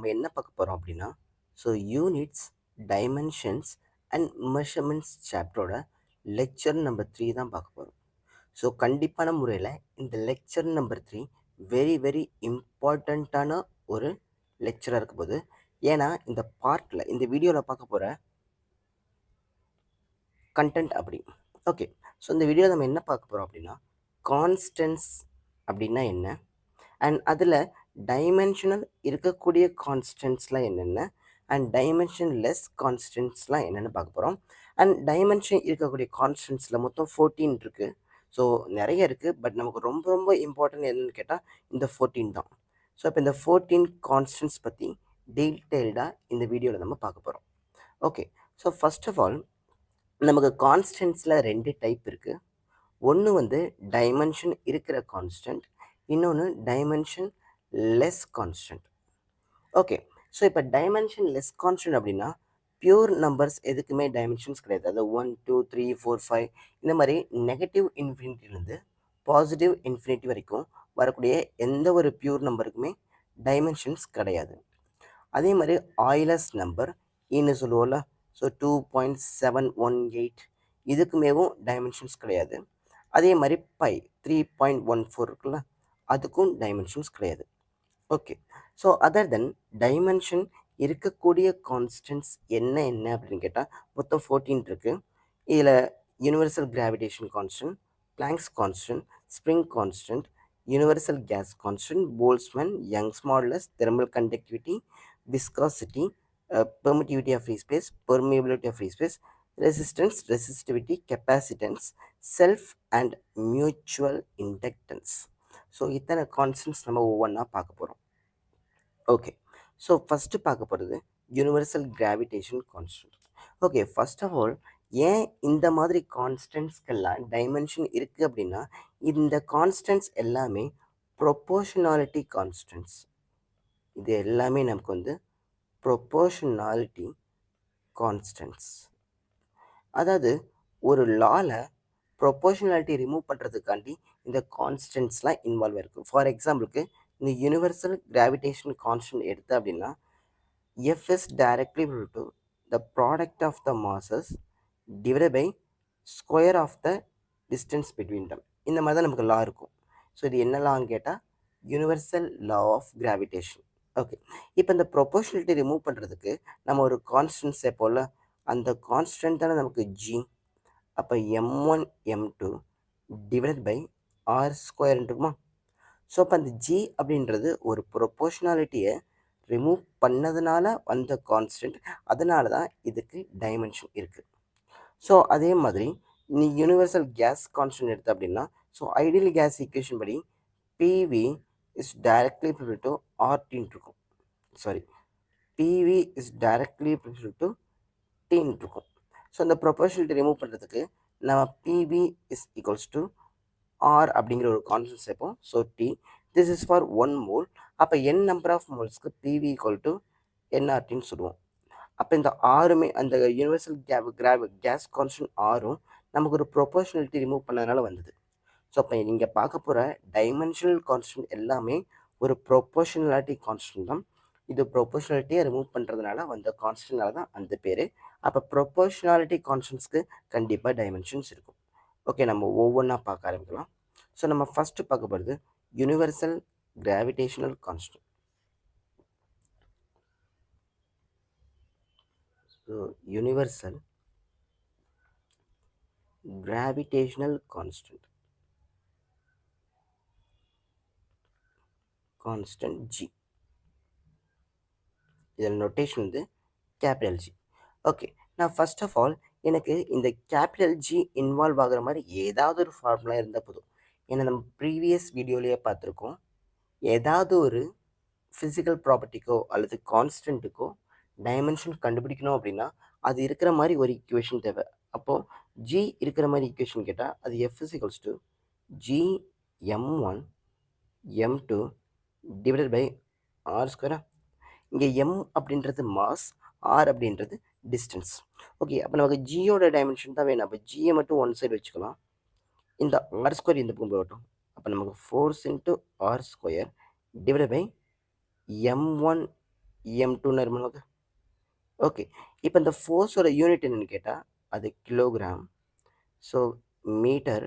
நம்ம என்ன பார்க்க போகிறோம் அப்படின்னா, so units, dimensions and measurements சாப்டரோட லெக்சர் நம்பர் 3 தான் பார்க்க போகிறோம். ஸோ கண்டிப்பான முறையில் இந்த லெக்சர் நம்பர் 3 வெரி வெரி இம்பார்ட்டண்ட்டான ஒரு லெக்சராக இருக்க போகுது. ஏன்னா இந்த பார்ட்டில் இந்த வீடியோவில் பார்க்க போகிற கண்டென்ட் அப்படி. ஓகே, ஸோ இந்த வீடியோவில் நம்ம என்ன பார்க்க போகிறோம் அப்படின்னா, கான்ஸ்டன்ஸ் அப்படின்னா என்ன, அண்ட் அதில் டைமென்ஷனல் இருக்கக்கூடிய கான்ஸ்டன்ட்ஸ்லாம் என்னென்ன, அண்ட் டைமென்ஷன் லெஸ் கான்ஸ்டன்ட்ஸ்லாம் என்னென்னு பார்க்க போகிறோம். அண்ட் டைமென்ஷன் இருக்கக்கூடிய கான்ஸ்டன்ட்ஸில் மொத்தம் 14 இருக்குது. ஸோ நிறைய இருக்குது, பட் நமக்கு ரொம்ப ரொம்ப இம்பார்ட்டன்ட் என்னென்னு கேட்டால் இந்த 14 தான். ஸோ இப்போ இந்த 14 கான்ஸ்டன்ட்ஸ் பற்றி டீட்டெயில்டாக இந்த வீடியோவில் நம்ம பார்க்க போகிறோம். Okay, so first of all நமக்கு கான்ஸ்டன்ட்ஸில் 2 டைப் இருக்குது. ஒன்று வந்து டைமென்ஷன் இருக்கிற கான்ஸ்டன்ட், இன்னொன்று dimension less constant. Okay, so இப்போ டைமென்ஷன் லெஸ் கான்ஸ்டன்ட் அப்படின்னா பியூர் நம்பர்ஸ் எதுக்குமே டைமென்ஷன்ஸ் கிடையாது. அது 1 2 3 4 5 இந்த மாதிரி நெகட்டிவ் இன்ஃபினிட்டிலேருந்து பாசிட்டிவ் இன்ஃபினிட்டி வரைக்கும் வரக்கூடிய எந்த ஒரு பியூர் நம்பருக்குமே டைமென்ஷன்ஸ் கிடையாது. அதே மாதிரி ஆயிலஸ் நம்பர் இன்னு சொல்லுவோம்ல, ஸோ 2.718 இதுக்குமேவும் டைமென்ஷன்ஸ் கிடையாது. அதே மாதிரி பை 3.14 இருக்குல்ல, அதுக்கும் டைமென்ஷன்ஸ் கிடையாது. ஓகே, ஸோ அதர் தென் டைமென்ஷன் இருக்கக்கூடிய கான்ஸ்டன்ட்ஸ் என்ன என்ன அப்படின்னு கேட்டால் மொத்தம் 14 இருக்குது. இதில் universal gravitation constant, blanks constant, spring constant, universal gas constant, Boltzmann, Young's modulus, thermal conductivity, viscosity, permittivity of free space, permeability of free space, resistance, resistivity, capacitance, self and mutual inductance. So இத்தனை constants நம்ம ஒவ்வொன்றா பார்க்க போகிறோம். Okay, so first பார்க்க போகிறது universal gravitation constant. Okay, first of all ஏன் இந்த மாதிரி கான்ஸ்டன்ட்ஸ்க்கெல்லாம் டைமென்ஷன் இருக்குது அப்படின்னா, இந்த கான்ஸ்டன்ட்ஸ் எல்லாமே ப்ரொபோர்ஷனாலிட்டி கான்ஸ்டன்ட்ஸ். இது எல்லாமே நமக்கு வந்து ப்ரொபோர்ஷனாலிட்டி கான்ஸ்டன்ட்ஸ். அதாவது ஒரு லாவில் ப்ரொபோர்ஷனாலிட்டி ரிமூவ் பண்ணுறதுக்காண்டி இந்த கான்ஸ்டன்ட்ஸ்லாம் இன்வால்வ் இருக்குது. ஃபார் எக்ஸாம்பிளுக்கு இந்த யூனிவர்சல் கிராவிடேஷன் கான்ஸ்டன்ட் எடுத்து அப்படின்னா F is directly equal to the product of the masses divided by square of the distance between them. இந்த மாதிரி தான் நமக்கு லா இருக்கும். ஸோ இது என்ன லான்னு கேட்டால் universal law of gravitation. Okay, இப்போ இந்த ப்ரொபோர்ஷனாலிட்டி ரிமூவ் பண்ணுறதுக்கு நம்ம ஒரு கான்ஸ்டன்ட் சேர்ப்போம்ல, அந்த கான்ஸ்டன்ட் தானே நமக்கு ஜி. அப்போ m1 m2 divide by R square இருக்குமா. ஸோ அப்போ அந்த ஜி அப்படின்றது ஒரு ப்ரொபோர்ஷனாலிட்டியை ரிமூவ் பண்ணதுனால வந்த கான்ஸ்டன்ட், அதனால தான் இதுக்கு டைமென்ஷன் இருக்குது. ஸோ அதே மாதிரி நீ யூனிவர்சல் கேஸ் கான்ஸ்டன்ட் எடுத்த அப்படின்னா, ஸோ ஐடியல் கேஸ் ஈக்குவேஷன் படி PV is directly prefer to ஆர்டின்னு இருக்கும். Sorry, PV is directly prefer to டின்னு இருக்கும். ஸோ இந்த ப்ரொபோர்ஷனாலிட்டி ரிமூவ் பண்ணுறதுக்கு நம்ம PV is equals to R அப்படிங்கிற ஒரு கான்ஸ்டன்ட் சேர்ப்போம். So T, this is for 1 mole. அப்போ என் நம்பர் ஆஃப் மோல்ஸ்க்கு பிவி ஈக்குவல் டு என்ஆர்டின்னு சொல்லுவோம். அப்போ இந்த ஆறுமே அந்த யூனிவர்சல் கேஸ் கான்ஸ்டன்ட் ஆரும் நமக்கு ஒரு ப்ரொபோர்ஷனாலிட்டி ரிமூவ் பண்ணதுனால வந்தது. ஸோ அப்போ நீங்கள் பார்க்க போகிற டைமென்ஷனல் கான்ஸ்டன்ட் எல்லாமே ஒரு ப்ரொபோர்ஷனாலிட்டி கான்ஸ்டன்ட் தான். இது ப்ரொபோர்ஷனாலிட்டியை ரிமூவ் பண்ணுறதுனால வந்த கான்ஸ்டன்ட்னால தான் அந்த பேர். அப்போ ப்ரொபோர்ஷனாலிட்டி கான்ஸ்டன்ட்ஸ்க்கு கண்டிப்பாக டைமென்ஷன்ஸ் இருக்கும். ஓகே, நம்ம ஒவ்வொன்றா பார்க்க ஆரம்பிக்கலாம். ஸோ நம்ம ஃபஸ்ட்டு பார்க்க போகிறது universal gravitational constant. So universal gravitational constant G. இதில் நோட்டேஷன் வந்து கேபிட்டல் ஜி. ஓகே, நான் ஃபர்ஸ்ட் ஆஃப் ஆல் எனக்கு இந்த கேபிட்டல் ஜி இன்வால்வ் ஆகிற மாதிரி ஏதாவது ஒரு ஃபார்முலா இருந்தால் போதும். ஏன்னா நம்ம ப்ரீவியஸ் வீடியோலேயே பார்த்துருக்கோம், ஏதாவது ஒரு ஃபிசிக்கல் ப்ராப்பர்ட்டிக்கோ அல்லது கான்ஸ்டன்ட்டுக்கோ டைமென்ஷன் கண்டுபிடிக்கணும் அப்படின்னா அது இருக்கிற மாதிரி ஒரு ஈக்குவேஷன் தேவை. அப்போது ஜி இருக்கிற மாதிரி ஈக்குவேஷன் கேட்டால் அது F is equals to G m1 m2 divided by R ஸ்கொயரா. இங்கே எம் அப்படின்றது மாஸ், ஆர் அப்படின்றது டிஸ்டன்ஸ். ஓகே, அப்போ நமக்கு ஜியோட டைமென்ஷன் தான் வேணும். அப்போ ஜியை மட்டும் ஒன் சைடு வச்சுக்கலாம், இந்த ஆர் ஸ்கொயர் இந்த பக்கம் போகட்டும். அப்போ நமக்கு force into R square divide by m1 M2ன்னு வருமா நமக்கு? ஓகே. இப்போ இந்த ஃபோர்ஸோட யூனிட் என்னன்னு கேட்டா, அது கிலோகிராம். So metre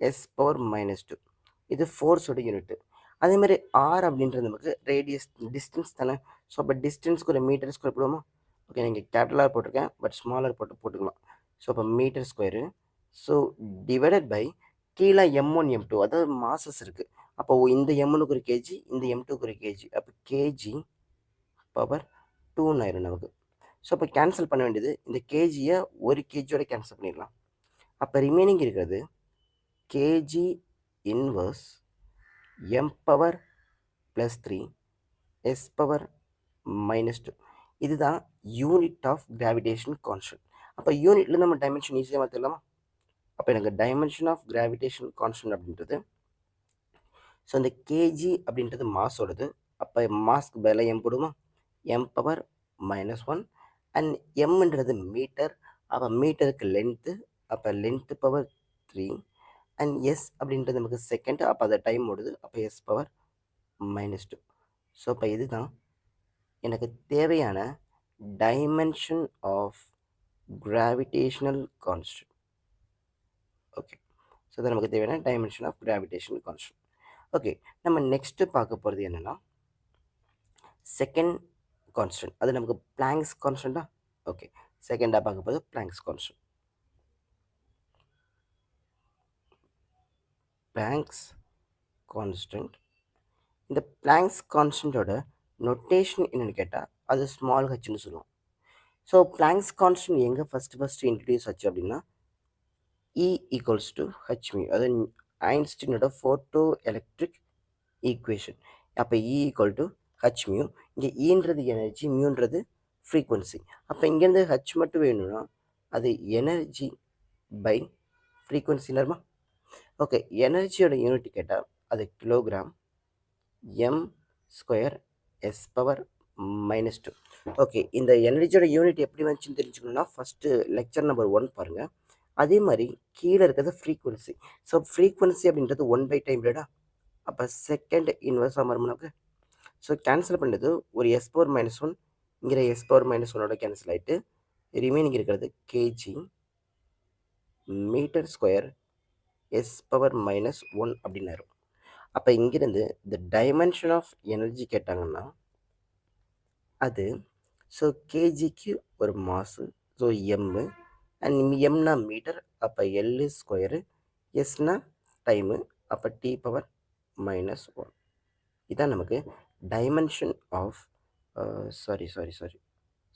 S⁻². இது ஃபோர்ஸோட யூனிட்டு. அதேமாதிரி ஆர் அப்படின்றது நமக்கு ரேடியஸ் டிஸ்டன்ஸ் தானே. ஸோ அப்போ டிஸ்டன்ஸ்க்கு ஒரு மீட்டர் ஸ்கொயர் போடுவோமா? ஓகே, நீங்கள் கேபிட்டலாக போட்டிருக்கேன், பட் ஸ்மாலர் போட்டுக்கலாம். ஸோ அப்போ metre square. So divided by கீழே M1 M2, அதாவது மாசஸ் இருக்குது. அப்போ இந்த M1க்கு ஒரு கேஜி, இந்த M2க்கு ஒரு கேஜி, அப்போ கேஜி பவர் 2ன்னு ஆயிரும் நமக்கு. ஸோ அப்போ கேன்சல் பண்ண வேண்டியது, இந்த கேஜியை ஒரு கேஜியோட கேன்சல் பண்ணிடலாம். அப்போ ரிமைனிங் இருக்கிறது கேஜி இன்வர்ஸ் M⁻+3 S⁻−2. இதுதான் யூனிட் ஆஃப் கிராவிடேஷன் கான்ஸ்டன்ட். அப்போ யூனிட்ல நம்ம டைமென்ஷன் ஈஸியாக மாற்றிடலாமா? அப்போ எனக்கு டைமென்ஷன் ஆஃப் கிராவிடேஷன் கான்ஸ்டன்ட் அப்படின்றது, ஸோ இந்த கேஜி அப்படின்றது மாஸோடது. அப்போ மாஸ்க்கு பதிலா எம் போடுமா? M⁻−1 and எம்ன்றது metre. அப்போ மீட்டருக்கு லென்த்து, அப்போ லென்த்து பவர் 3 அண்ட் எஸ் அப்படின்றது நமக்கு செகண்ட். அப்போ அதை டைம் ஓடுது, அப்போ S⁻−2. ஸோ அப்போ இதுதான் எனக்கு தேவையான dimension of gravitational constant. Okay, so இது நமக்கு தேவையான dimension of gravitational constant. Okay, நம்ம நெக்ஸ்ட்டு பார்க்க போகிறது என்னென்னா செகண்ட் கான்ஸ்டன்ட். அது நமக்கு பிளாங்க்ஸ் கான்ஸ்டன்ட்டா? ஓகே, செகண்டாக பார்க்க போகிறது பிளாங்க்ஸ் கான்ஸ்டன்ட். Blanks constant. இந்த பிளாங்க்ஸ் கான்ஸ்டன்ட்டோட நொட்டேஷன் என்னென்னு கேட்டால் அது ஸ்மால் ஹெச்னு சொல்லுவோம். ஸோ பிளாங்க்ஸ் கான்ஸ்டன்ட் எங்கே ஃபஸ்ட்டு இன்ட்ரடியூஸ் ஆச்சு அப்படின்னா E ஈக்குவல்ஸ் டு ஹெச்மியூ, அது ஐன்ஸ்டீனோட ஃபோட்டோ எலக்ட்ரிக் ஈக்குவேஷன். அப்போ E ஈக்குவல் டு ஹெச்மியூ. இங்கே ஈன்றது எனர்ஜி, மியூன்றது ஃப்ரீக்வன்சி. அப்போ இங்கேருந்து ஹெச் மட்டும் வேணும்னா அது எனர்ஜி பை ஃப்ரீக்வன்சிலருமா? ஓகே, எனர்ஜியோட யூனிட் கேட்டால் அது கிலோகிராம் M² S⁻−2. ஓகே, இந்த எனர்ஜியோட யூனிட் எப்படி வந்துச்சுன்னு தெரிஞ்சுக்கணுன்னா ஃபஸ்ட்டு லெக்சர் நம்பர் 1 பாருங்கள். அதே மாதிரி கீழே இருக்கிறது ஃப்ரீக்வன்சி. ஸோ ஃப்ரீக்வன்சி அப்படின்றது 1/time இல்லைடா. அப்போ செகண்ட் இன்வர்ஸ் நமக்கு. ஸோ கேன்சல் பண்ணுறது ஒரு S⁻−1 இங்கிற S⁻−1ஓட கேன்சல் ஆகிட்டு ரிமைனிங் இருக்கிறது கேஜி மீட்டர் ஸ்கொயர் S⁻−1 அப்படின்னு இருக்கும். அப்போ இங்கிருந்து இந்த டைமென்ஷன் ஆஃப் எனர்ஜி கேட்டாங்கன்னா அது, ஸோ கேஜிக்கு ஒரு மாசு, ஸோ எம்மு அண்ட் எம்னா மீட்டர், அப்போ எல் ஸ்கொயரு, எஸ்னா டைமு, அப்போ T⁻−1. இதான் நமக்கு dimension of sorry.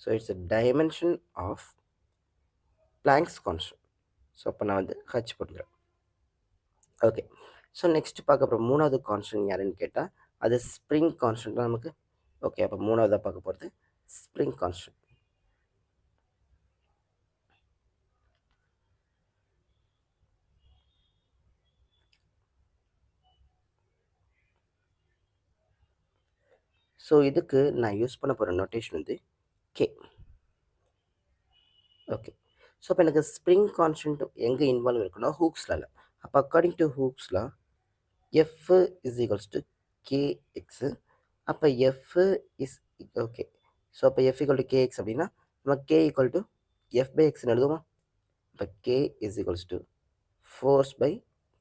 So it's dimension of Planck's constant. So அப்போ நான் வந்து ஹச் போட்டுக்கிறேன். ஓகே, ஸோ நெக்ஸ்ட் பார்க்க போகிற மூணாவது கான்ஸ்டன்ட் யாருன்னு கேட்டால் அது ஸ்ப்ரிங் கான்ஸ்டன்ட் தான் நமக்கு. ஓகே, அப்போ மூணாவதாக பார்க்க போகிறது ஸ்ப்ரிங் கான்ஸ்டன்ட். ஸோ இதுக்கு நான் யூஸ் பண்ண போகிற நோட்டேஷன் வந்து கே. ஓகே, ஸோ இப்போ எனக்கு ஸ்ப்ரிங் கான்ஸ்டன்ட் எங்கே இன்வால்வ் இருக்குன்னா ஹூக்ஸ்லால. அப்போ according to Hooke's law F is equals to K X. அப்போ எஃப் இஸ் ஓகே, ஸோ அப்போ எஃப் ஈக்குவல் டு கேஎக்ஸ் அப்படின்னா நம்ம கே ஈக்குவல் டு F/Xன்னு எழுதுவோமா? இப்போ K is equals to force by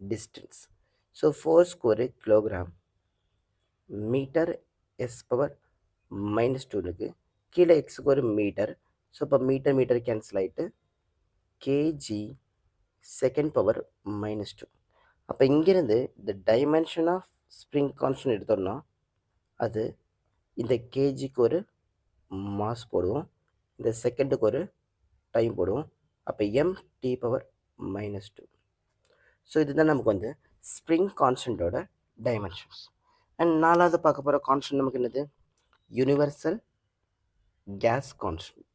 distance. So ஃபோர்ஸ்க்கு ஒரு கிலோகிராம், மீட்டர் S⁻−2க்கு கீழே எக்ஸுக்கு ஒரு மீட்டர். ஸோ இப்போ மீட்டர் கேன்சல் ஆகிட்டு கேஜி செகண்ட் பவர் -2. அப்போ இங்கேருந்து இந்த டைமென்ஷன் ஆஃப் ஸ்ப்ரிங் கான்ஸ்டன்ட் எடுத்தோம்னா அது இந்த கேஜிக்கு ஒரு மாஸ் போடுவோம், இந்த செகண்டுக்கு ஒரு டைம் போடுவோம். அப்போ MT⁻−2. ஸோ இதுதான் நமக்கு வந்து ஸ்ப்ரிங் கான்ஸ்டன்ட்டோட டைமென்ஷன்ஸ். அண்ட் நாலாவது பார்க்க போகிற கான்ஸ்டன்ட் நமக்கு என்னது? Universal gas constant.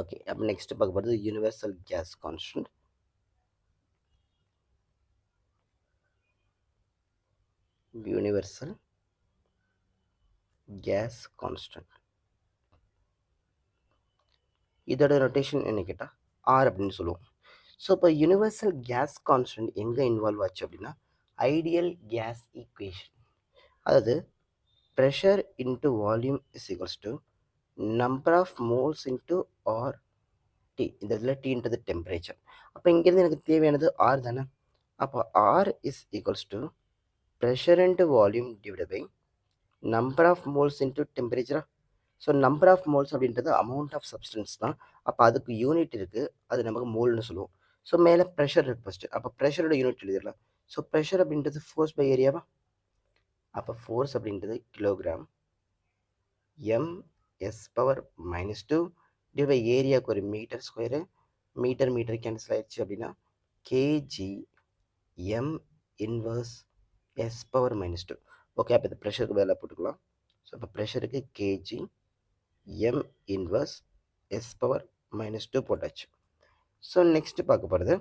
ஓகே, அப்போ நெக்ஸ்ட் பார்க்க போகிறது universal gas constant. Universal gas constant இதோட ரொட்டேஷன் என்ன கேட்டால் ஆர் அப்படின்னு சொல்லுவோம். ஸோ இப்போ யூனிவர்சல் கேஸ் கான்ஸ்டன்ட் எங்கே இன்வால்வ் ஆச்சு அப்படின்னா ஐடியல் கேஸ் ஈக்குவேஷன். அதாவது pressure into volume is equals to number of moles into R T. இந்த இதில் டீன்றது டெம்பரேச்சர். அப்போ இங்கேருந்து எனக்கு தேவையானது R தானே. அப்போ R is equals to pressure into volume divided by number of moles into temperature. So number of moles அப்படின்றது amount of substance தான். அப்போ அதுக்கு யூனிட் இருக்குது, அது நமக்கு மோல்னு சொல்லுவோம். ஸோ மேலே ப்ரெஷர் இருக்குது ஃபஸ்ட்டு. அப்போ ப்ரெஷரோட யூனிட் எழுதிடலாம். ஸோ ப்ரெஷர் அப்படின்றது ஃபோர்ஸ் பை ஏரியாவா. அப்போ ஃபோர்ஸ் அப்படின்றது கிலோகிராம் m(s)(-2) டிவைட் பை ஏரியாவுக்கு ஒரு மீட்டர் ஸ்கொயரு. மீட்டர் கேன்சல் ஆயிடுச்சு அப்படின்னா kg m(1)(s)(-2). ஓகே, அப்போ இது ப்ரெஷருக்கு வேலை போட்டுக்கலாம். ஸோ அப்போ ப்ரெஷருக்கு kg m(1)(s)(-2) போட்டாச்சு. ஸோ நெக்ஸ்ட்டு பார்க்க போகிறது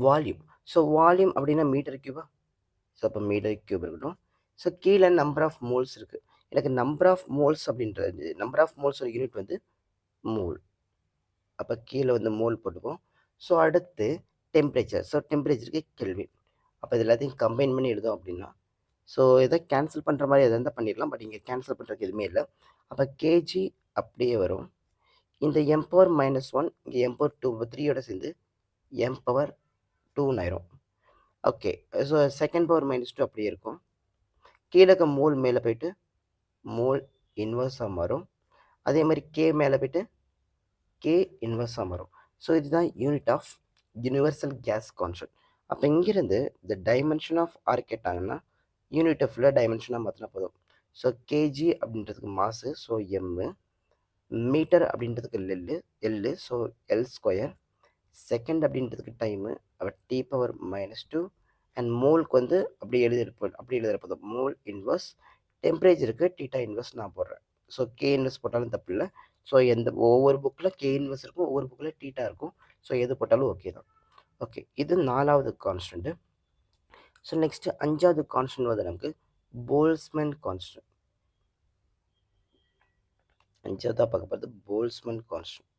வால்யூம். ஸோ வால்யூம் அப்படின்னா மீட்டர் கியூபா. ஸோ அப்போ மீட்டர் கியூப் இருக்கட்டும். ஸோ கீழே நம்பர் ஆஃப் மோல்ஸ் இருக்குது. எனக்கு நம்பர் ஆஃப் மோல்ஸ் அப்படின்றது நம்பர் ஆஃப் மோல்ஸோட யூனிட் வந்து மோல். அப்போ கீழே வந்து மோல் போட்டுப்போம். ஸோ அடுத்து டெம்பரேச்சர். So டெம்பரேச்சருக்கு kelvin. அப்போ இது எல்லாத்தையும் கம்பைன் பண்ணி எழுதோம் அப்படின்னா ஸோ எதை கேன்சல் பண்ணுற மாதிரி எதை இருந்தால் பண்ணிடலாம். பட் இங்கே கேன்சல் பண்ணுறதுக்கு எதுவுமே இல்லை. அப்போ கேஜி அப்படியே வரும். இந்த m⁻⁻1 இங்கே m⁻2 3யோட சேர்ந்து m⁻2 ஆயிரும். ஓகே, ஸோ செகண்ட் பவர் -2 அப்படியே இருக்கும். கீழே இருக்க மோல் மேலே போயிட்டு மோல் இன்வர்ஸாக மாறும். அதே மாதிரி கே மேலே போயிட்டு கே இன்வர்ஸாக மாறும். ஸோ இதுதான் unit of universal gas constant. அப்போ இங்கிருந்து இந்த டைமென்ஷன் ஆஃப் ஆர் கேட்டாங்கன்னா யூனிட்டை ஃபுல்லாக டைமென்ஷனாக மாற்றினா போதும். ஸோ கேஜி அப்படின்றதுக்கு மாசு, ஸோ எம்மு. மீட்டர் அப்படின்றதுக்கு எல்லு, ஸோ L². செகண்ட் அப்படின்றதுக்கு டைமு, அப்போ T⁻⁻2. அண்ட் மோலுக்கு வந்து அப்படி எழுதுறப்போதும் மோல் இன்வர்ஸ். டெம்பரேச்சருக்கு டீட்டா இன்வர்ஸ் நான் போடுறேன். ஸோ கே இன்வர்ஸ் போட்டாலும் தப்பு இல்லை. ஸோ ஒவ்வொரு புக்கில் கே இன்வர்ஸ் இருக்கும், ஒவ்வொரு புக்கில் டீட்டா இருக்கும். ஸோ எது போட்டாலும் ஓகே தான். ஓகே, இது 4வது கான்ஸ்டன்ட்டு. ஸோ நெக்ஸ்ட்டு 5வது கான்ஸ்டன்ட் வந்து நமக்கு போல்ஸ்மேன் கான்ஸ்டன்ட். 5வது பார்க்க போகிறது போல்ஸ்மேன் கான்ஸ்டன்ட்.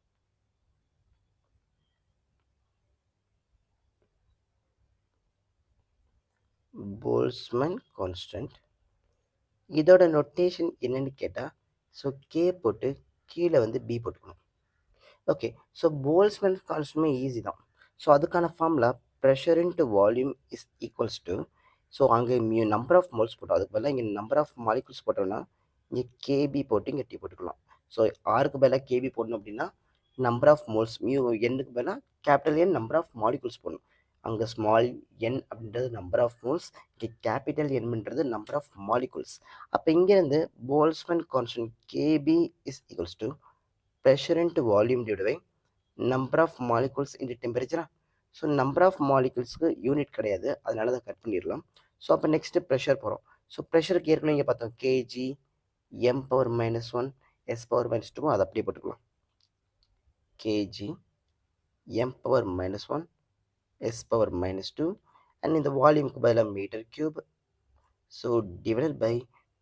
போல்ஸ்மேன் கான்ஸ்டன்ட் இதோட நொட்டேஷன் என்னன்னு கேட்டால், ஸோ கே போட்டு கீழே வந்து பி போட்டுக்கணும். ஓகே, ஸோ போல்ஸ்மேன் கான்ஸ்டன்ட்மே ஈஸி தான். ஸோ அதுக்கான formula pressure into volume is equals to, so அங்கே நம்பர் ஆஃப் மோல்ஸ் போட்டோம், அதுக்கு பதிலாக இங்கே நம்பர் ஆஃப் மாலிகுல்ஸ் போட்டோம்னா இங்கே கேபி போட்டு இங்கே டி போட்டுக்கலாம். ஸோ ஆருக்கு பதிலாக கேபி போடணும் அப்படின்னா நம்பர் ஆஃப் மோல்ஸ் எண்ணுக்கு பதிலாக capital N number of molecules போடணும். அங்கே ஸ்மால் என் அப்படின்றது நம்பர் ஆஃப் மோல்ஸ், இங்கே கேபிட்டல் என்ன்றது நம்பர் ஆஃப் மாலிகுல்ஸ். அப்போ இங்கேருந்து Boltzmann constant KB is equals to pressure into volume divided by number of molecules into temperature. So number of மாலிகுல்ஸுக்கு unit கிடையாது, அதனால அதை கட் பண்ணிடலாம். ஸோ அப்போ நெக்ஸ்ட்டு ப்ரெஷர் போகிறோம். ஸோ ப்ரெஷருக்கு ஏற்கனவே இங்கே பார்த்தோம் கேஜி m⁻⁻1 s⁻⁻2, அதை அப்படியே போட்டுக்கலாம். கேஜி m⁻⁻1 s⁻⁻2 அண்ட் இந்த வால்யூமுக்கு பதிலாக metre cube. So divided by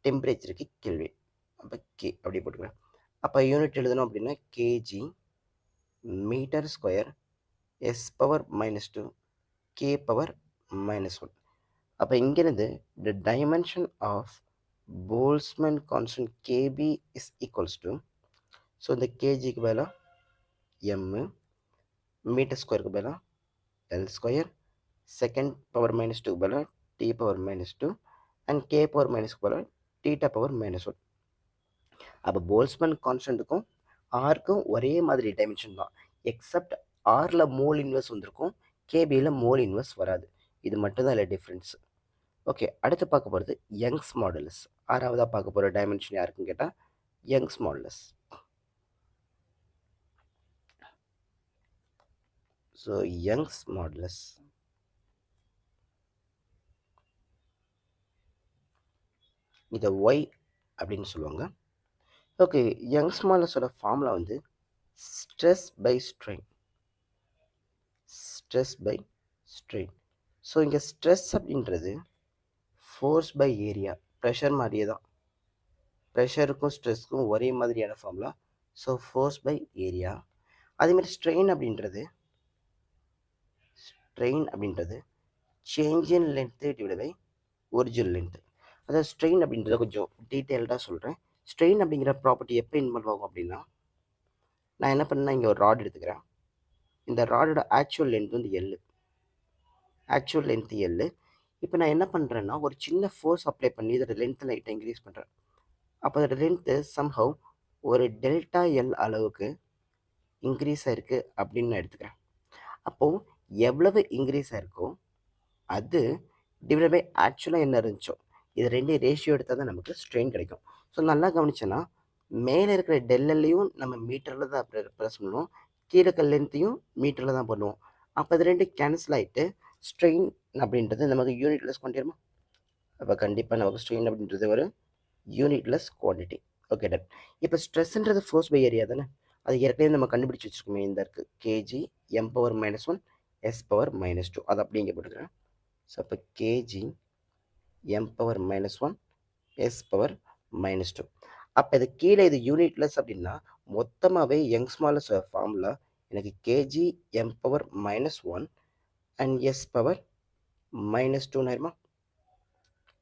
டெம்பரேச்சருக்கு கெல்வின். அப்போ கே அப்படியே போட்டுக்கலாம். அப்போ யூனிட் எழுதணும் அப்படின்னா KG metre square s⁻⁻2 k⁻⁻1. அப்போ இங்கிருந்து the dimension of Boltzmann constant kb is equals to, so இந்த கேஜிக்கு பதிலாக m, மீட்டர் ஸ்கொயருக்கு பதிலாக L², செகண்ட் பவர் -2க்கு பதிலாக T⁻⁻2 அண்ட் k⁻⁻க்கு பதிலாக θ⁻⁻1. அப்போ போல்ஸ்மேன் கான்ஸ்டன்ட்டுக்கும் ஆருக்கும் ஒரே மாதிரி டைமென்ஷன் தான், எக்ஸப்ட் ஆரில் மோல் இன்வெர்ஸ் வந்திருக்கும், கேபியில் மோல் இன்வெர்ஸ் வராது. இது மட்டும்தான் இல்லை டிஃப்ரென்ஸ். ஓகே, அடுத்து பார்க்க போகிறது யங்ஸ் மாடுலஸ். 6வதாக பார்க்க போகிற டைமென்ஷன் யாருக்குன்னு கேட்டால் Young's modulus. So Young's modulus இதை ஒய் அப்படின்னு சொல்லுவாங்க. ஓகே, யங்ஸ் மாடுலஸோட ஃபார்முலா வந்து stress by strain. Stress by strain. So இங்கே ஸ்ட்ரெஸ் அப்படின்றது ஃபோர்ஸ் பை ஏரியா, ப்ரெஷர் மாதிரியே தான். ப்ரெஷருக்கும் ஸ்ட்ரெஸ்க்கும் ஒரே மாதிரியான formula. So force by area. அதேமாதிரி ஸ்ட்ரெயின் அப்படின்றது change in length divide by original length. அதாவது ஸ்ட்ரெயின் அப்படின்றத கொஞ்சம் டீட்டெயில்டாக சொல்கிறேன். ஸ்ட்ரெயின் அப்படிங்கிற ப்ராப்பர்ட்டி எப்போ இன்வால்வ் ஆகும் அப்படின்னா, நான் என்ன பண்ணேன்னா இங்கே ஒரு ராட் எடுத்துக்கிறேன். இந்த ராடோட ஆக்சுவல் லென்த் வந்து எல், ஆக்சுவல் லென்த் எல். இப்போ நான் என்ன பண்ணுறேன்னா ஒரு சின்ன ஃபோர்ஸ் அப்ளை பண்ணி இதோட லென்த்தை லைட்டாக இன்க்ரீஸ் பண்ணுறேன். அப்போ அதோட லென்த்து சம்ஹவ் ஒரு டெல்டா எல் அளவுக்கு இன்க்ரீஸ் ஆயிருக்கு அப்படின்னு நான் எடுத்துக்கிறேன். அப்போது எவ்வளவு இன்க்ரீஸ் ஆயிருக்கோ அது டிவைட் பை ஆக்சுவலாக என்ன இருந்துச்சோ இது ரெண்டு ரேஷியோ எடுத்தால் தான் நமக்கு ஸ்ட்ரெயின் கிடைக்கும். ஸோ நல்லா கவனிச்சோன்னா மேலே இருக்கிற டெல்லையும் நம்ம மீட்டரில் தான் ப்ரெஸ் பண்ணுவோம், கீழே இருக்க லென்த்தையும் மீட்டரில் தான் பண்ணுவோம். அப்போ அது ரெண்டு கேன்சல் ஆகிட்டு ஸ்ட்ரெயின் அப்படின்றது நமக்கு யூனிட்லெஸ் குவான்டிட்டிமா. அப்போ கண்டிப்பாக நமக்கு ஸ்ட்ரெயின் அப்படின்றது ஒரு யூனிட்லெஸ் குவான்டிட்டி. Okay done. இப்போ ஸ்ட்ரெஸ்ன்றது ஃபோர்ஸ் பை ஏரியா தானே, அது ஏற்கனவே நம்ம கண்டுபிடிச்சி வச்சுருக்கோமே. இந்த இருக்குது கேஜி m⁻−1 s⁻−2, அது அப்படி இங்கே போட்டுக்கிறேன். ஸோ அப்போ கேஜி m⁻−1 s⁻−2. அப்போ இது கீழே இது யூனிட்லெஸ் அப்படின்னா மொத்தமாகவே யங்ஸ் மாடுலஸ் ஃபார்முலா எனக்கு கேஜி m⁻−1 அண்ட் s⁻−2 ஆயிருமா.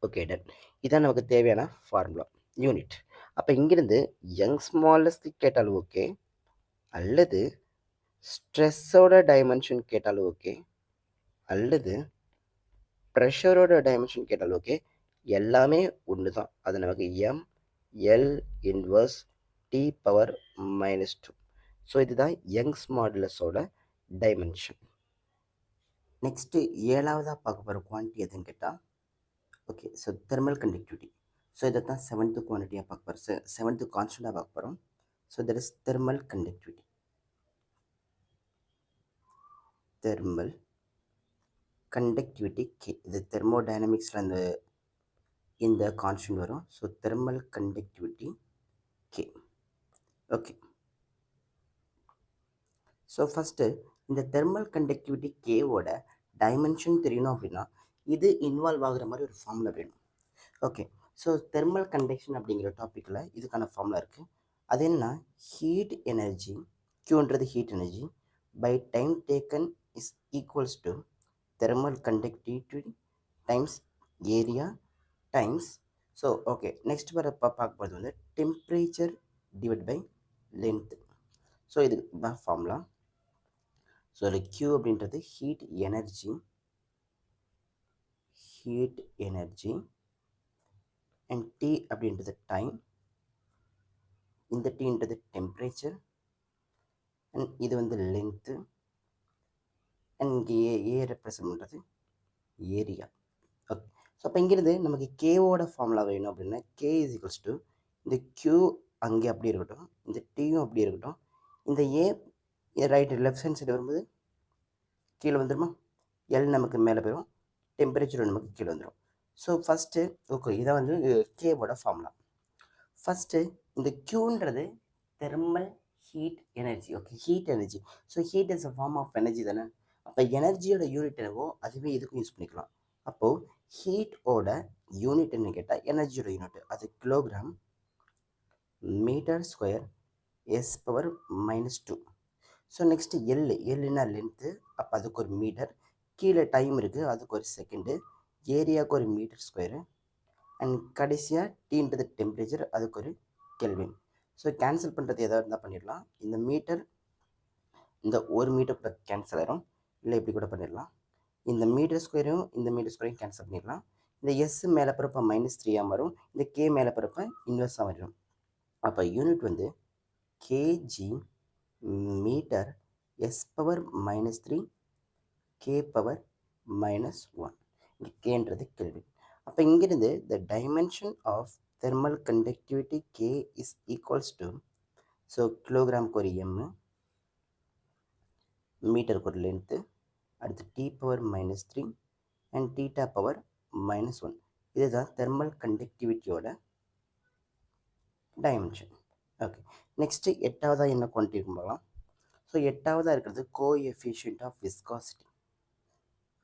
Okay done. இதான் நமக்கு தேவையான ஃபார்முலா யூனிட். அப்போ இங்கிருந்து யங் ஸ்மாலஸ்ட் கேட்டாலும் ஓகே, அல்லது ஸ்ட்ரெஸ்ஸோட டைமென்ஷன் கேட்டாலும் ஓகே, அல்லது ப்ரெஷரோட டைமென்ஷன் கேட்டாலும் ஓகே, எல்லாமே ஒன்று தான். அது நமக்கு ml இன்வர்ஸ் T⁻−2. ஸோ இதுதான் யங்ஸ் மாடுலஸோட டைமென்ஷன். நெக்ஸ்ட்டு 7ஆவதாக பார்க்க போகிற குவான்டிட்டி எதுன்னு கேட்டால், okay so thermal conductivity. So இதை தான் 7th குவான்டிட்டியாக பார்க்க போகிறோம், 7th கான்ஸ்டண்ட்டாக பார்க்க போகிறோம். So that is thermal conductivity. Thermal conductivity K, இது தெர்மோடைனமிக்ஸில் இந்த கான்ஸ்டன்ட் வரும். So thermal conductivity K. Okay, so first இந்த தெர்மல் கண்டக்டிவிட்டி கேவோட டைமென்ஷன் தெரியணும் அப்படின்னா இது இன்வால்வ் ஆகுற மாதிரி ஒரு ஃபார்முலா வேணும். ஓகே, ஸோ தெர்மல் கண்டக்ஷன் அப்படிங்கிற டாப்பிக்கில் இதுக்கான ஃபார்முலா இருக்குது. அது என்ன, ஹீட் எனர்ஜி, க்யூன்றது heat energy by time taken is equals to thermal conductivity times area times. So okay, next வர பார்க்க போகிறது வந்து temperature divide by length. So இது ஃபார்முலா. ஸோ அதில் Q அப்படின்றது ஹீட் எனர்ஜி அண்ட் T அப்படின்றது டைம், இந்த Tன்றது டெம்பரேச்சர் அண்ட் இது வந்து லென்த்து அண்ட் இங்கே ஏ ரெப்ரசன்ட் பண்ணுறது ஏரியா. ஓகே, ஸோ அப்போ இங்கிருந்து நமக்கு கேவோட ஃபார்முலா வேணும் அப்படின்னா K இஸ் ஈக்குவல்ஸ் டு இந்த Q அங்கே அப்படி இருக்கட்டும், இந்த Tயும் அப்படி இருக்கட்டும், இந்த ஏ ரைட் லெஃப்ட் ஹேண்ட் சைடு வரும்போது கீழே வந்துடுமா, எல் நமக்கு மேலே போயிடும், டெம்பரேச்சர் நமக்கு கீழே வந்துடும். ஸோ ஃபஸ்ட்டு ஓகே, இதை வந்து கேவோட ஃபார்முலா. ஃபஸ்ட்டு இந்த க்யூன்றது thermal heat energy. Okay, heat energy. So heat is a form of energy தானே. அப்போ எனர்ஜியோட யூனிட் என்னவோ அதுவே இதுக்கும் யூஸ் பண்ணிக்கலாம். அப்போது ஹீட்டோட யூனிட் என்ன கேட்டால் எனர்ஜியோட யூனிட் அது kilogram metre square s⁻−2. So next எல்லுன்னா லென்த்து, அப்போ அதுக்கு ஒரு மீட்டர், கீழே டைம் இருக்குது அதுக்கு ஒரு செகண்டு, ஏரியாவுக்கு ஒரு மீட்டர் ஸ்கொயரு அண்ட் கடைசியாக டீன்றது டெம்பரேச்சர், அதுக்கு ஒரு கெல்வின். ஸோ கேன்சல் பண்ணுறது எதாவது இருந்தால் பண்ணிடலாம். இந்த மீட்டர் இந்த ஒரு மீட்டர் கூட கேன்சல் ஆயிரும், இல்லை இப்படி கூட பண்ணிடலாம். இந்த மீட்டர் ஸ்கொயரையும் இந்த மீட்டர் ஸ்கொயரையும் கேன்சல் பண்ணிடலாம். இந்த எஸ் மேலே பிறப்ப -3 வரும், இந்த கே மேலே பிறப்ப இன்வெர்ஸாக வரும். அப்போ யூனிட் வந்து கேஜி மீட்டர் s⁻−3 k⁻−1. இங்கே கேன்றது கெல்வின். அப்போ இங்கிருந்து the dimension of thermal conductivity K is equals to, so கிலோகிராமுக்கு ஒரு எம்மு, மீட்டருக்கு ஒரு லென்த்து, அடுத்து T⁻−3 அண்ட் θ⁻−1. இதுதான் தெர்மல் கண்டக்டிவிட்டியோட டைமென்ஷன். ஓகே, நெக்ஸ்ட்டு 8ஆவதாக என்ன குவான்டிட்டி இருக்கும் பார்க்கலாம். ஸோ 8ஆவதாக இருக்கிறது coefficient of viscosity.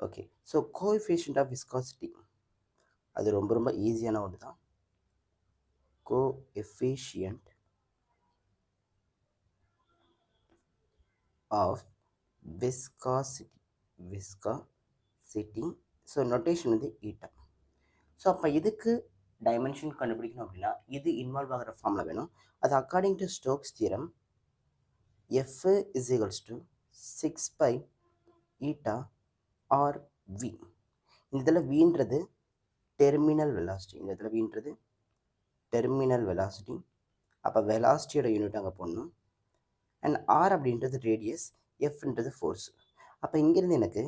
Okay, so coefficient of viscosity அது ரொம்ப ரொம்ப ஈஸியான ஒன்று தான். Coefficient of viscosity. So notation வந்து ஈட்டா. ஸோ அப்போ இதுக்கு டைமென்ஷன் கண்டுபிடிக்கணும் அப்படின்னா இது இன்வால்வ் ஆகிற ஃபார்முலா வேணும். அது according to Stokes theorem F is equals to 6 pi eta R V. இந்த இதில் வீன்றது டெர்மினல் வெலாசிட்டி. இந்த இடத்துல வீன்றது டெர்மினல் வெலாசிட்டி. அப்போ வெலாசிட்டியோட யூனிட் அங்கே போடணும். அண்ட் ஆர் அப்படின்றது ரேடியஸ், எஃப்ன்றது ஃபோர்ஸ். அப்போ இங்கேருந்து எனக்கு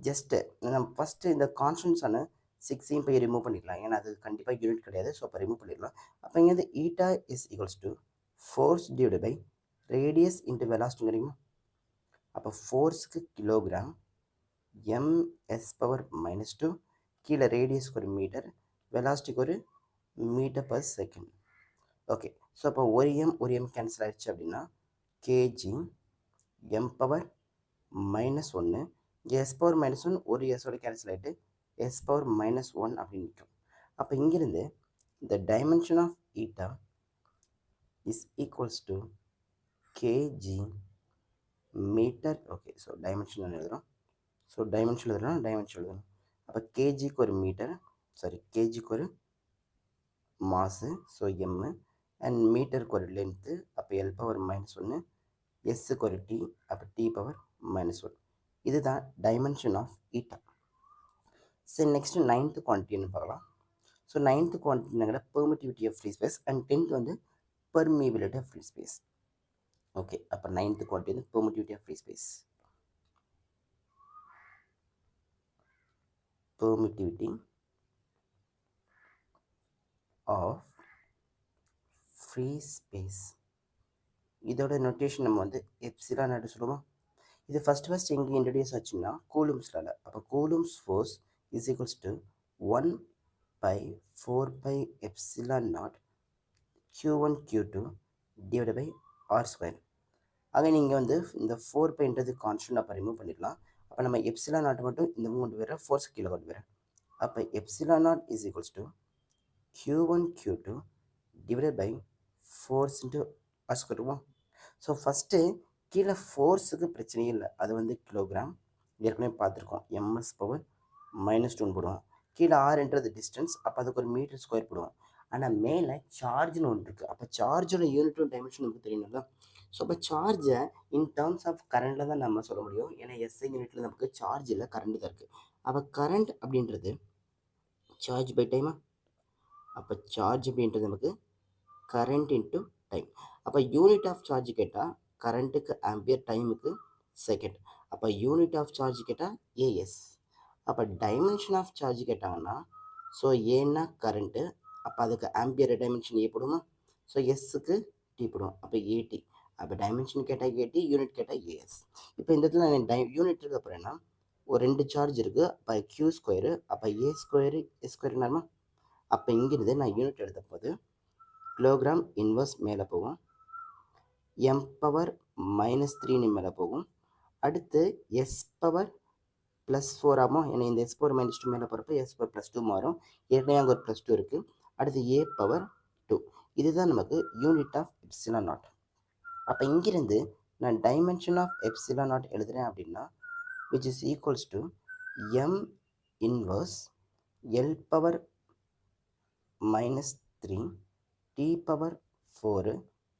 ஜஸ்ட்டு நம்ம ஃபஸ்ட்டு இந்த கான்ஸ்டன்ஸான 6 போய் ரிமூவ் பண்ணிடலாம். ஏன்னா அது கண்டிப்பாக யூனிட் கிடையாது. ஸோ அப்போ ரிமூவ் பண்ணிடலாம். அப்போ இங்கேருந்து eta is equals to force divide by radius into velocity கிடைக்குமா? அப்போ ஃபோர்ஸுக்கு கிலோகிராம் எம்எஸ் பவர் -2, கீழே ரேடியஸ்க்கு ஒரு மீட்டர், வெலாசிட்டிக்கு ஒரு metre per second. Okay, so அப்போ ஒரு எம் கேன்சல் ஆகிடுச்சு அப்படின்னா KG M power -1, S power -1 ஒரு எஸோட கேன்சல் ஆகிட்டு எஸ் பவர் -1 அப்படின்னு நிற்கும். அப்போ இங்கிருந்து the dimension of eta is equals to kg meter. Okay, so dimension எழுதுகிறோம். ஸோ டைமென்ஷன் எழுதணும். அப்போ கேஜிக்கு ஒரு மீட்டர், கேஜிக்கு ஒரு மாசு, ஸோ எம்மு, அண்ட் மீட்டருக்கு ஒரு லென்த்து, அப்போ எல் பவர் -1, எஸ்ஸுக்கு ஒரு டி, அப்போ டி பவர் -1. இதுதான் டைமென்ஷன் ஆஃப் ஈட்டா. சரி, நெக்ஸ்ட்டு 9th குவான்டிட்டின்னு பார்க்கலாம். ஸோ 9th குவான்டிட்டிங்கிற permittivity of free space, and 10th வந்து permeability of free space. Okay, அப்போ 9th குவான்டிட்டி வந்து permittivity of free space. permittivity of free space. இதோட நோட்டேஷன் நம்ம வந்து எப்சிலான் ஆட்டு சொல்லுவோம். இது ஃபஸ்ட் எங்கே இன்ட்ரடியூஸ் ஆச்சுன்னா கூலும்ஸ்லால. அப்போ Coulomb's force is equals to 1/4 epsilon naught Q1 Q2 divide by R square. ஆக நீங்கள் வந்து இந்த 4πன்றது கான்ஸ்டன்ட் அப்போ ரிமூவ் பண்ணிடலாம். அப்போ நம்ம எப்சிலான் நாட் மட்டும் இந்த கொண்டு வர, ஃபோர்ஸ் கீழே கொண்டு வர. அப்போ epsilon naught is equals to Q1 Q2 divide by force into R square. So first கீழே ஃபோர்ஸுக்கு பிரச்சனையே இல்லை, அது வந்து கிலோகிராம் ஏற்கனவே பார்த்துருக்கோம். எம்எஸ் பவர் -2 போடுவோம். கீழே ஆர்ன்றது டிஸ்டன்ஸ், அப்போ அதுக்கு ஒரு மீட்டர் ஸ்கொயர் போடுவோம். ஆனால் மேலே சார்ஜ்னு ஒன்று இருக்குது. அப்போ சார்ஜோட யூனிட்டும் டைமென்ஷன் நமக்கு தெரியணும்ல. ஸோ அப்போ சார்ஜை இன் டேர்ம்ஸ் ஆஃப் கரண்டில் தான் நம்ம சொல்ல முடியும். ஏன்னா எஸ்ஐ யூனிட்டில் நமக்கு சார்ஜ் இல்லை, கரண்ட் தான் இருக்குது. அப்போ கரண்ட் அப்படின்றது சார்ஜ் பை டைமா. அப்போ சார்ஜ் அப்படின்றது நமக்கு கரண்ட் இன்ட்டு டைம். அப்போ யூனிட் ஆஃப் சார்ஜ் கேட்டால் கரண்ட்டுக்கு ஆம்பியர், டைமுக்கு செகண்ட். அப்போ யூனிட் ஆஃப் சார்ஜ் கேட்டால் ஏஎஸ். அப்போ டைமென்ஷன் ஆஃப் சார்ஜ் கேட்டாங்கன்னா, ஸோ ஏன்னா கரண்ட்டு, அப்போ அதுக்கு ஆம்பியர் டைமென்ஷன் ஏ போடுமா. ஸோ எஸ்ஸுக்கு டி போடுவோம், அப்போ ஏடி. அப்போ டைமென்ஷன் கேட்டால் ஏடி, யூனிட் கேட்டால் ஏஎஸ். இப்போ இந்த இடத்துல நான் யூனிட் இருக்க போகிறேன்னா ஒரு 2 சார்ஜ் இருக்குது, அப்போ Q ஸ்கொயரு, அப்போ ஏ ஸ்கொயரு எஸ் ஸ்கொயருனாமா. அப்போ இங்கிருந்து நான் யூனிட் எடுத்த போது கிலோகிராம் இன்வர்ஸ் மேலே போகும், எம் பவர் -3 மேலே போகும். அடுத்து எஸ் பவர் +4 ஆகும். ஏன்னா இந்த எஸ் பவர் -2 மேலே போகிறப்ப எஸ் பவர் +2 மாறும். ஏற்கனவே அங்கே ஒரு +2 இருக்குது. அடுத்து ஏ பவர் 2. இதுதான் நமக்கு யூனிட் ஆஃப் எப்சிலான் நாட். அப்போ இங்கிருந்து நான் டைமென்ஷன் ஆஃப் எப்சிலான் நாட் எழுதுகிறேன் அப்படின்னா which is equals to m inverse L power -3 T power 4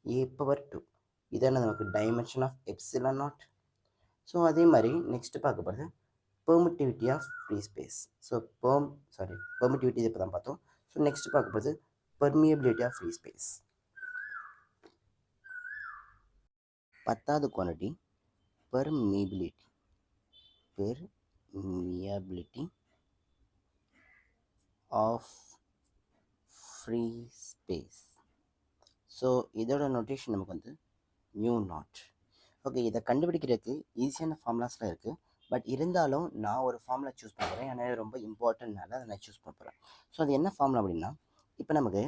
A power 2. இதான நமக்கு dimension of epsilon naught. So அதே மாதிரி நெக்ஸ்ட் பார்க்க போகிறது permittivity of free space. So permittivity இப்போ தான் பார்த்தோம். ஸோ நெக்ஸ்ட் பார்க்க போகிறது permeability of free space. 10th quantity permeability of free space. So இதோட நோட்டேஷன் நமக்கு வந்து மியூ நாட். ஓகே, இதை கண்டுபிடிக்கிறதுக்கு ஈஸியான ஃபார்முலாஸ்லாம் இருக்குது. பட் இருந்தாலும் நான் ஒரு ஃபார்முலா சூஸ் பண்ணுறேன். ஏன்னா ரொம்ப இம்பார்ட்டன்ட்னால அதை நான் சூஸ் பண்ண போகிறேன். ஸோ அது என்ன ஃபார்முலா அப்படின்னா, இப்போ நமக்கு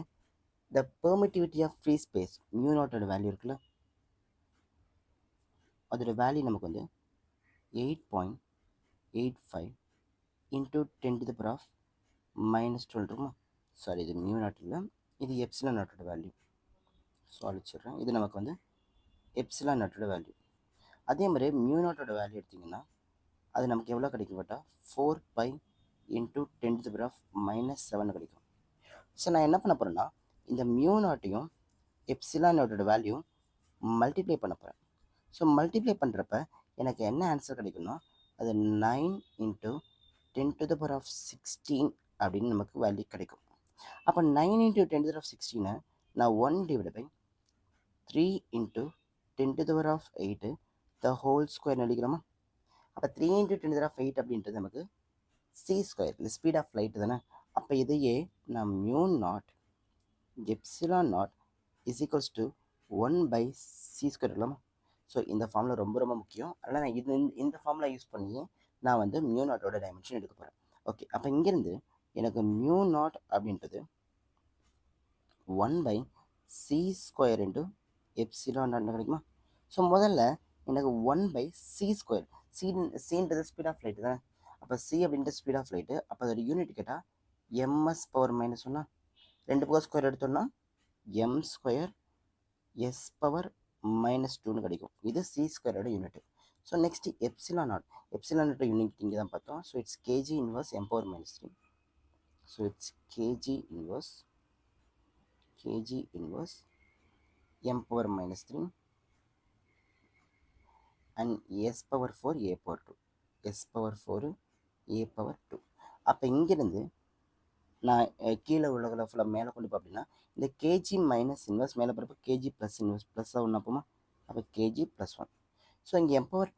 the permittivity of free space mu நாட்டோட வேல்யூ இருக்குல்ல, அதோட வேல்யூ நமக்கு வந்து 8.85 இன்ட்டு 10⁻⁻12 இருக்குமா. சாரி, இது மியூ நாட் இல்லை, இது எப்சிலான் நாட்டோட வேல்யூ. ஸோ அழிச்சிடுறேன். இது நமக்கு வந்து எப்சிலான் நாட்டோட வேல்யூ. அதே மாதிரி மியூ நாட்டோட வேல்யூ எடுத்திங்கன்னா அது நமக்கு எவ்வளோ கிடைக்கும் கேட்டால் 4π இன்ட்டு 10⁻⁻7 கிடைக்கும். ஸோ நான் என்ன பண்ண போகிறேன்னா இந்த மியூ நாட்டையும் எப்சிலான் நாட்டோட வேல்யூ மல்டிப்ளை பண்ண போகிறேன். ஸோ மல்டிப்ளை பண்ணுறப்ப எனக்கு என்ன ஆன்சர் கிடைக்கும்னா அது 9 இன்ட்டு 10⁻16 அப்படின்னு நமக்கு வேல்யூ கிடைக்கும். அப்போ 9 இன்ட்டு 10⁻16 நான் 1 divide by 3 into 10⁸ the whole square எழுதிக்கிறோமா? அப்போ 3 இன்ட்டு 10⁸ அப்படின்றது நமக்கு சி ஸ்கொயர் இல்லை ஸ்பீட் ஆஃப் லைட் தானே. அப்போ இதையே நான் mu naught epsilon naught is equals to 1/c square இருக்கலாமா? ஸோ இந்த ஃபார்முலா ரொம்ப ரொம்ப முக்கியம். அதனால் நான் இந்த ஃபார்முலா யூஸ் பண்ணி நான் வந்து மியூ நாட்டோட டைமென்ஷன் எடுக்க போகிறேன். ஓகே, அப்போ இங்கேருந்து எனக்கு மியூ நாட் அப்படின்றது 1/c square into epsilon naught கிடைக்குமா? ஸோ முதல்ல எனக்கு 1/c ஸ்கொயர், சின்றது ஸ்பீட் ஆஃப் லைட்டு தானே. அப்போ சி அப்படின்ற ஸ்பீட் ஆஃப் லைட்டு, அப்போ அதோட யூனிட் கேட்டால் ms பவர் மைனஸ் ஒன்னா, 2 பக்கம் ஸ்கொயர் எடுத்தோம்னா எம் ஸ்கொயர் எஸ் பவர் -2ன்னு கிடைக்கும். இது சி ஸ்கொயரோட unit. So next epsilon naught, epsilon நாட்டோட யூனிட் இங்கே தான் பார்த்தோம். So it's K G inverse M power -3. So it's K G inverse m power -3 and s power 4 a power 2, s power 4 a power 2. அப்போ இங்கிருந்து நான் கீழே உள்ளவங்களை ஃபுல்லாக மேலே கொண்டு போய் அப்படின்னா இந்த கேஜி மைனஸ் இன்வர்ஸ் மேலே போகிறப்ப கேஜி ப்ளஸ் இன்வர்ஸ் ப்ளஸ்ஸாக ஒன்று அப்போமா, அப்போ கேஜி +1. ஸோ இங்கே எம் பவர்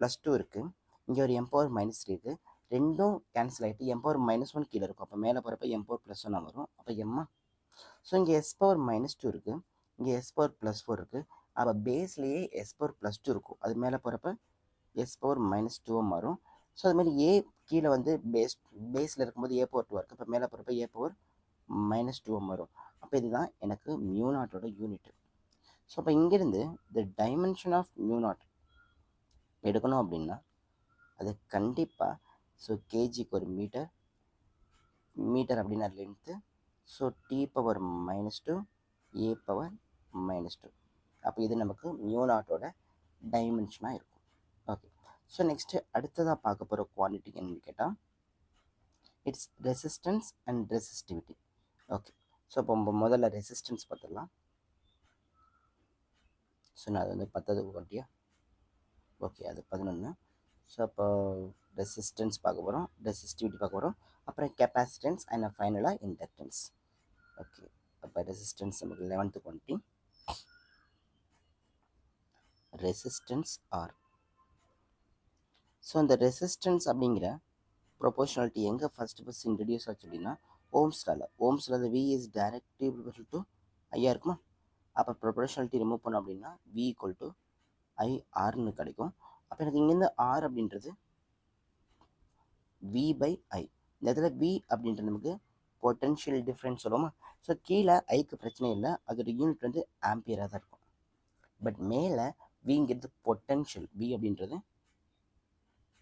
+2 இருக்குது, இங்கே ஒரு எம் பவர் -3 இருக்குது. ரெண்டும் கேன்சல் ஆகிட்டு எம் பவர் -1 கீழே இருக்கும். அப்போ மேலே போகிறப்ப எம் பவர் +1 வரும். அப்போ எம்மா. ஸோ இங்கே எஸ் பவர் -2 இருக்குது, இங்கே எஸ் பவர் +4 இருக்குது. அப்போ பேஸ்லேயே எஸ் பவர் +2 இருக்கும். அது மேலே போகிறப்ப எஸ் பவர் -2 மாறும். ஸோ அதுமாதிரி ஏ கீழே வந்து பேஸில் இருக்கும்போது ஏ பவர் 2 இருக்குது. இப்போ மேலே போகிறப்ப ஏ பவர் -2 வரும். அப்போ இதுதான் எனக்கு மியூ நாட்டோட யூனிட். ஸோ அப்போ இங்கேருந்து the dimension of mu naught எடுக்கணும் அப்படின்னா அது கண்டிப்பாக ஸோ கேஜிக்கு ஒரு மீட்டர் அப்படின்னா length. So T power -2 A power -2. அப்போ இது நமக்கு மியூ நாட்டோட டைமென்ஷனாக இருக்கும். ஓகே, ஸோ நெக்ஸ்ட்டு அடுத்ததாக பார்க்க போகிற குவான்டிட்டி என்னன்னு கேட்டால் it's resistance and resistivity. Okay, so இப்போ முதல்ல ரெசிஸ்டன்ஸ் பார்த்துடலாம். ஸோ நான் அது வந்து 10வது குவான்டிட்டியா? ஓகே, அது 11. ஸோ அப்போ ரெசிஸ்டன்ஸ் பார்க்க போகிறோம், ரெசிஸ்டிவிட்டி பார்க்க போகிறோம், அப்புறம் கெப்பாசிட்டன்ஸ் அண்ட் ஃபைனலாக இண்டக்டன்ஸ். ஓகே, அப்போ ரெசிஸ்டன்ஸ் நமக்கு 11th quantity. Resistance R. So இந்த ரெசிஸ்டன்ஸ் அப்படிங்கிற ப்ரொபோர்ஷனாலிட்டி எங்கே ஃபஸ்ட்டு இன்ட்ரடியூஸ் ஆச்சு அப்படின்னா ஓம்ஸில் V is directly equal to ஐயா இருக்குமா? அப்போ ப்ரொபோர்ஷனாலிட்டி ரிமூவ் பண்ணோம் அப்படின்னா வி ஈக்குவல் டு IRன்னு கிடைக்கும். அப்போ எனக்கு இங்கேருந்து ஆர் அப்படின்றது V/I. இந்த இடத்துல V அப்படின்றது நமக்கு பொட்டென்ஷியல் டிஃப்ரென்ஸ் சொல்லுவோமா? ஸோ கீழே ஐக்கு பிரச்சனை இல்லை, அதோட யூனிட் வந்து ஆம்பியராக தான் இருக்கும். பட் மேலே விங்கிறது பொட்டென்ஷியல், வி அப்படின்றது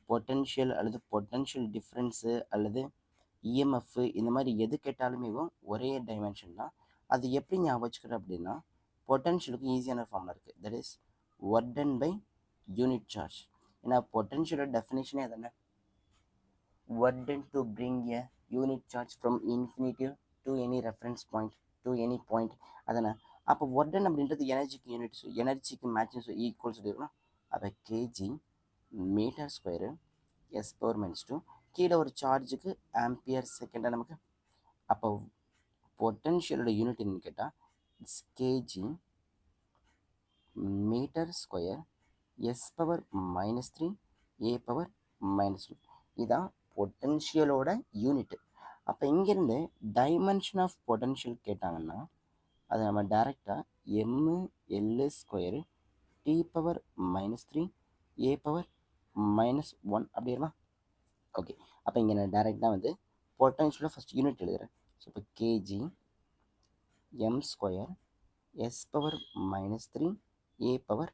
பொட்டென்ஷியல் அல்லது பொட்டென்ஷியல் டிஃப்ரென்ஸு அல்லது இஎம்எஃப் இந்த மாதிரி எது கேட்டாலுமே ஒரே டைமென்ஷன் தான். அது எப்படி ஞாபகம் வச்சுக்கிறேன் அப்படின்னா பொட்டென்ஷியலுக்கு ஈஸியான ஃபார்முலா இருக்குது. That is work done by unit charge. ஏன்னா பொட்டென்ஷியலோட டெஃபினேஷனே தானே work done to bring a unit charge from infinity to any reference point to any point. அதனால் அப்போ ஒர்க் டன் அப்படின்றது எனர்ஜிக்கு யூனிட், எனர்ஜிக்கு மேட்சிங் ஈக்குவல் சொல்லியிருக்கோம். அப்போ kg metre square s power -2 கீழே ஒரு சார்ஜுக்கு ஆம்பியர் செகண்டாக நமக்கு. அப்போ பொட்டென்ஷியலோட யூனிட் என்னன்னு கேட்டால் it's kg metre square S power -3 A power -1. இதான் பொட்டென்ஷியலோட யூனிட்டு. அப்போ இங்கேருந்து டைமென்ஷன் ஆஃப் பொட்டென்ஷியல் கேட்டாங்கன்னா அதை நம்ம டைரெக்டாக mL² T power -3 A power -1 அப்படின்னா. ஓகே, அப்போ இங்கே நான் டைரெக்டாக வந்து பொட்டென்ஷியலோட ஃபஸ்ட் யூனிட் எழுதுகிறேன். ஸோ இப்போ KG m² S power -3 A power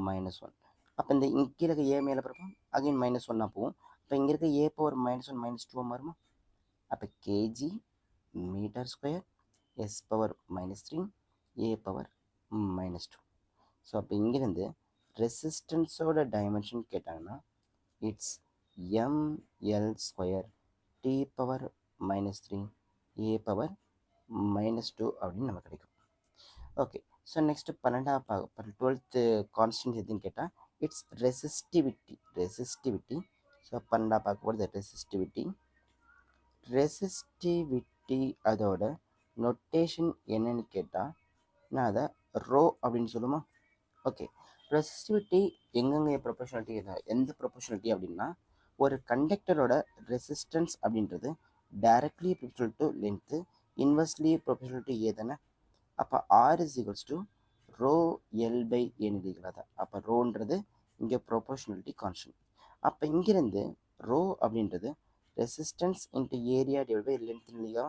-1. அப்போ இந்த கீழே ஏ மேலே பிறப்போம் அகைன் -1 போகும். இப்போ இங்கே இருக்க ஏ பவர் -1 -2 மாறுமா? அப்போ kg metre square S power -3 A power -2. So அப்போ இங்கேருந்து ரெசிஸ்டன்ஸோட டைமென்ஷன் கேட்டாங்கன்னா it's mL² T power -3 A power -2 அப்படின்னு நமக்கு கிடைக்கும். ஓகே. ஸோ நெக்ஸ்ட்டு 12வது 12th கான்ஸ்டன்ட் எதுன்னு கேட்டால் இட்ஸ் ரெசிஸ்டிவிட்டி. ஸோ 12 பார்க்கும்போது ரெசிஸ்டிவிட்டி அதோட நொட்டேஷன் என்னன்னு கேட்டால் நான் அதை ரோ அப்படின்னு சொல்லுமா. ஓகே. ரெசிஸ்டிவிட்டி எங்கெங்கே ப்ரொபோஷனாலிட்டி எந்த ப்ரொபோஷனாலிட்டி அப்படின்னா ஒரு கண்டக்டரோட ரெசிஸ்டன்ஸ் அப்படின்றது directly proportional to length, inversely proportional to A தானே. அப்போ R is equals to rho L by ஏன்னு எழுதிக்கலாம். அப்போ ரோன்றது இங்கே ப்ரொபோஷனாலிட்டி கான்ஸ்டன்ட். அப்போ இங்கிருந்து ரோ அப்படின்றது resistance into area divide by length இல்லையா.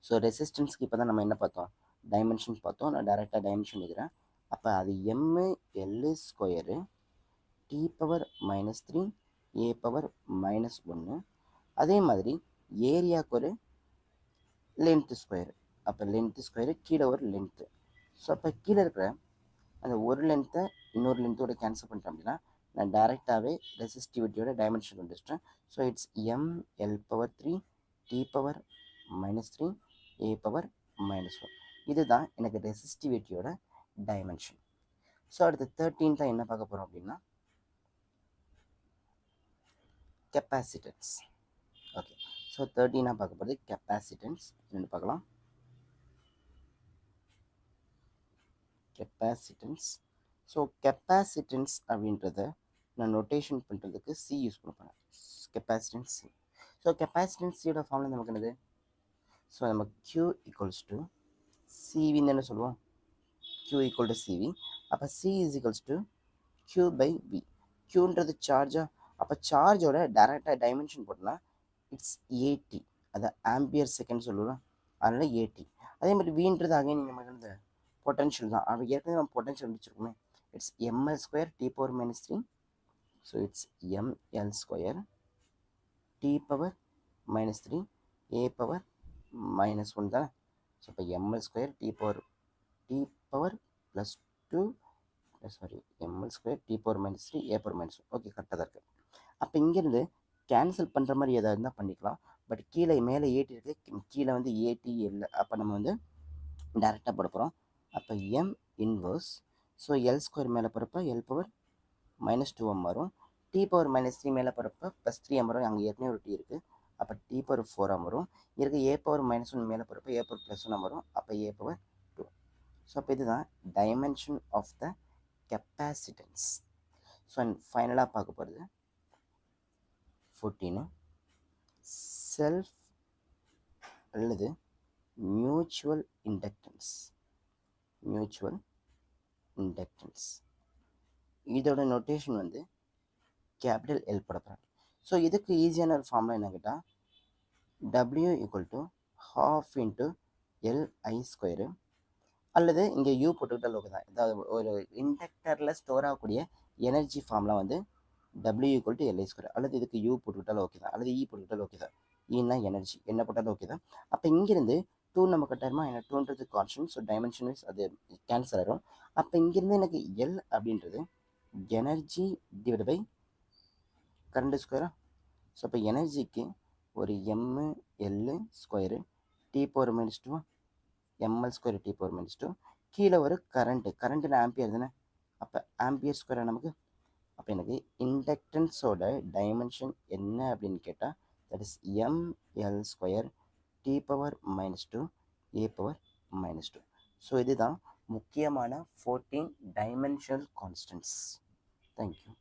ஸோ ரெசிஸ்டன்ஸ்க்கு இப்போ தான் நம்ம என்ன பார்த்தோம், டைமென்ஷன் பார்த்தோம். நான் டைரெக்டாக டைமென்ஷன் எழுதுகிறேன். அப்போ அது M L square T power -3 A power -1. அதே மாதிரி ஏரியாவுக்கு ஒரு லென்த்து ஸ்கொயரு. அப்போ லென்த்து ஸ்கொயரு கீழே ஒரு லென்த்து. ஸோ அப்போ கீழே இருக்கிற அந்த ஒரு லென்த்தை இன்னொரு லென்த்தோட கேன்சல் பண்ணிட்டேன் அப்படின்னா நான் டைரெக்டாகவே ரெசிஸ்டிவிட்டியோட டைமென்ஷன் கண்டுச்சிட்டேன். So it's L power 3 T power -3 A power -1. இதுதான் எனக்கு ரெசிஸ்டிவிட்டியோட டைமென்ஷன். ஸோ அடுத்து 13 தான் என்ன பார்க்க போகிறோம் அப்படின்னா கெப்பாசிட்டன்ஸ். ஓகே. ஸோ 13 பார்க்க போகிறது கெப்பாசிட்டன்ஸ். என்னென்னு பார்க்கலாம். கெப்பாசிட்டன்ஸ். ஸோ கெப்பாசிட்டன்ஸ் அப்படின்றத நான் நோட்டேஷன் பண்ணுறதுக்கு சி யூஸ் பண்ண போகிறேன். Capacitance C. ஸோ கெப்பாசிட்டன்ஸ் சியோட ஃபார்முலா நமக்கு என்னது. ஸோ நம்ம Q ஈக்குவல்ஸ் டு சிவின்னு என்ன சொல்லுவோம், Q ஈக்குவல் டு சிவி. அப்போ C is equals to Q by V. Qன்றது சார்ஜா. அப்போ சார்ஜோட டைரெக்டாக டைமென்ஷன் போட்டோம்னா இட்ஸ் 80, அதை ஆம்பியர் செகண்ட் சொல்லுவோம். அதனால் 80. அதே மாதிரி வின்றது அகைன் நீங்கள் மகிழ்ந்த பொட்டன்ஷியல் தான். அது ஏற்கனவே நம்ம பொட்டன்ஷியல் முடிச்சிருக்கோமே. It's ml square T power -3. So it's ml square T power -3 A power -1 தானே. ஸோ இப்போ ml square T power +2 sorry ml square T power -3 A power -1. Okay, கரெக்டாக தான் இருக்குது. அப்போ இங்கேருந்து கேன்சல் பண்ணுற மாதிரி ஏதாவது இருந்தால் பண்ணிக்கலாம். பட் கீழே மேலே 80 இருக்குது, கீழே வந்து 80 இல்லை. அப்போ நம்ம வந்து டேரெக்டாக போட போகிறோம். அப்போ M inverse. So L square மேலே போகிறப்ப எல் பவர் -2 வரும். டி பவர் -3 மேலே போகிறப்ப +3 வரும். அங்கே ஏற்கனவே ஒரு டி இருக்குது. அப்போ டி பவர் 4 வரும். இருக்கு ஏ பவர் -1 மேலே போகிறப்ப ஏ பவர் +1 வரும். அப்போ ஏ பவர் 2. ஸோ அப்போ இதுதான் dimension of the capacitance. So ஃபைனலாக பார்க்க போகிறது 14 செல்ஃப் அல்லது மியூச்சுவல் இண்டக்டன்ஸ். இதோட நோட்டேஷன் வந்து கேபிட்டல் எல் போட போகிறேன். ஸோ இதுக்கு ஈஸியான ஒரு ஃபார்முலா என்ன கேட்டால் W equal to ½ into LI square, அல்லது இங்கே யூ போட்டுக்கிட்டால் ஓகே தான். அதாவது ஒரு இண்டக்டரில் ஸ்டோர் ஆகக்கூடிய எனர்ஜி ஃபார்முலா வந்து W equal to LI square, அல்லது இதுக்கு யூ போட்டுக்கிட்டாலும் ஓகே தான், அல்லது இ போட்டுக்கிட்டாலும் ஓகே தான். ஈனா எனர்ஜி என்ன போட்டாலும் ஓகே தான். அப்போ இங்கேருந்து 2 நம்ம கட்டாயமா ஏன்னா 2ன்றது கான்ஸ்டன்ட். ஸோ டைமென்ஷன் வைஸ் அது கேன்சல் ஆகிடும். அப்போ இங்கேருந்து எனக்கு எல் அப்படின்றது எனர்ஜி டிவைட் பை கரண்ட் ஸ்கொயரா. ஸோ அப்போ எனர்ஜிக்கு ஒரு ml square T power -2 ml square T power -2 கீழே ஒரு கரண்ட்டு ஆம்பியர் தானே. அப்போ ஆம்பியர் ஸ்கொயராக நமக்கு. அப்போ எனக்கு இண்டக்டன்ஸோட டைமென்ஷன் என்ன அப்படின்னு கேட்டால் that is ml square T power -2 A power -2. So இதுதான் முக்கியமான 14 டைமென்ஷனல் கான்ஸ்டன்ட்ஸ். தேங்க்யூ.